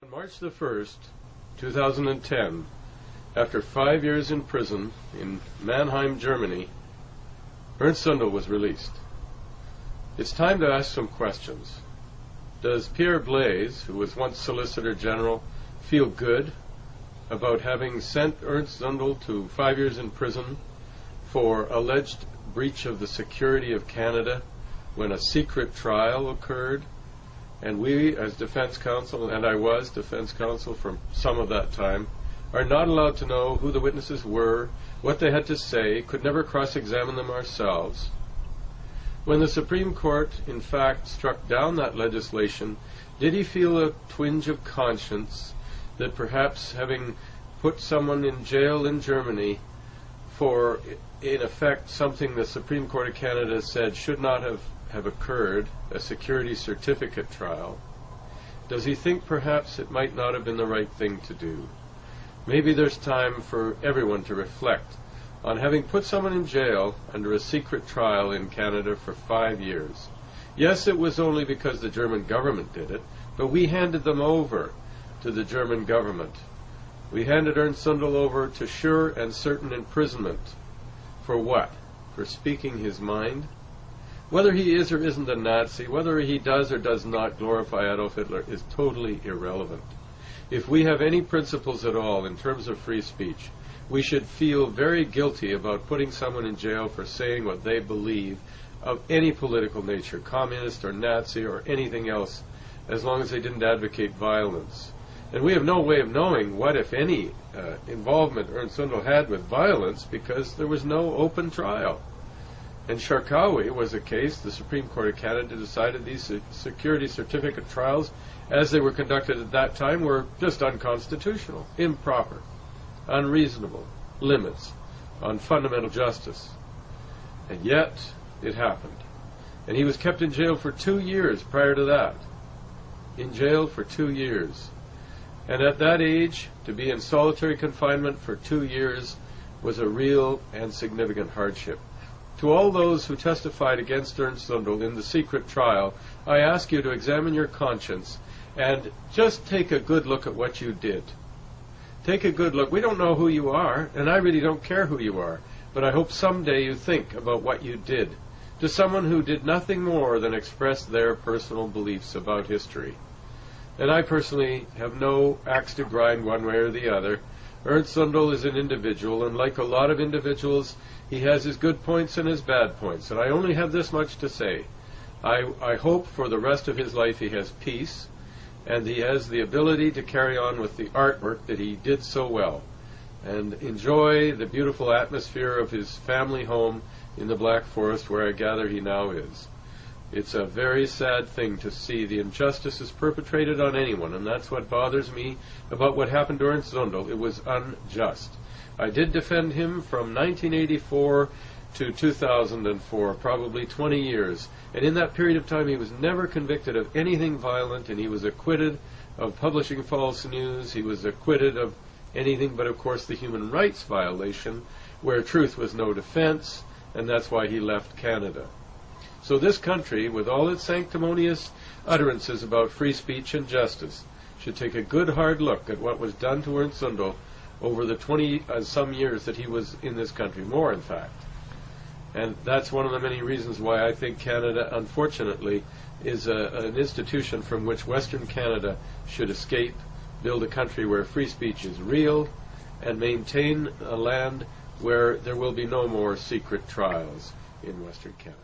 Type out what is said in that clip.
On March the 1st, 2010, after 5 years in prison in Mannheim, Germany, Ernst Zündel was released. It's time to ask some questions. Does Pierre Blaise, who was once Solicitor General, feel good about having sent Ernst Zündel to 5 years in prison for alleged breach of the security of Canada when a secret trial occurred? And we, as defense counsel, and I was defense counsel for some of that time, are not allowed to know who the witnesses were, what they had to say, could never cross-examine them ourselves. When the Supreme Court, in fact, struck down that legislation, did he feel a twinge of conscience that perhaps having put someone in jail in Germany for, in effect, something the Supreme Court of Canada said should not have occurred, a security certificate trial, does he think perhaps it might not have been the right thing to do? Maybe there's time for everyone to reflect on having put someone in jail under a secret trial in Canada for 5 years. Yes, it was only because the German government did it, but we handed them over to the German government. We handed Ernst Zündel over to sure and certain imprisonment. For what? For speaking his mind? Whether he is or isn't a Nazi, whether he does or does not glorify Adolf Hitler, is totally irrelevant. If we have any principles at all in terms of free speech, we should feel very guilty about putting someone in jail for saying what they believe of any political nature, communist or Nazi or anything else, as long as they didn't advocate violence. And we have no way of knowing what, if any, involvement Ernst Zündel had with violence, because there was no open trial. In Charkawi was a case, the Supreme Court of Canada decided these security certificate trials, as they were conducted at that time, were just unconstitutional, improper, unreasonable, limits on fundamental justice. And yet, it happened. And he was kept in jail for 2 years prior to that. In jail for 2 years. And at that age, to be in solitary confinement for 2 years was a real and significant hardship. To all those who testified against Ernst Zündel in the secret trial, I ask you to examine your conscience and just take a good look at what you did. Take a good look. We don't know who you are, and I really don't care who you are, but I hope someday you think about what you did to someone who did nothing more than express their personal beliefs about history. And I personally have no axe to grind one way or the other. Ernst Zündel is an individual, and like a lot of individuals, he has his good points and his bad points, and I only have this much to say. I hope for the rest of his life he has peace, and he has the ability to carry on with the artwork that he did so well, and enjoy the beautiful atmosphere of his family home in the Black Forest, where I gather he now is. It's a very sad thing to see the injustices perpetrated on anyone, and that's what bothers me about what happened to Ernst Zündel. It was unjust. I did defend him from 1984 to 2004, probably 20 years. And in that period of time, he was never convicted of anything violent, and he was acquitted of publishing false news. He was acquitted of anything but, of course, the human rights violation, where truth was no defense, and that's why he left Canada. So this country, with all its sanctimonious utterances about free speech and justice, should take a good hard look at what was done to Ernst Zündel over the 20-some years that he was in this country, more in fact. And that's one of the many reasons why I think Canada, unfortunately, is an institution from which Western Canada should escape, build a country where free speech is real, and maintain a land where there will be no more secret trials in Western Canada.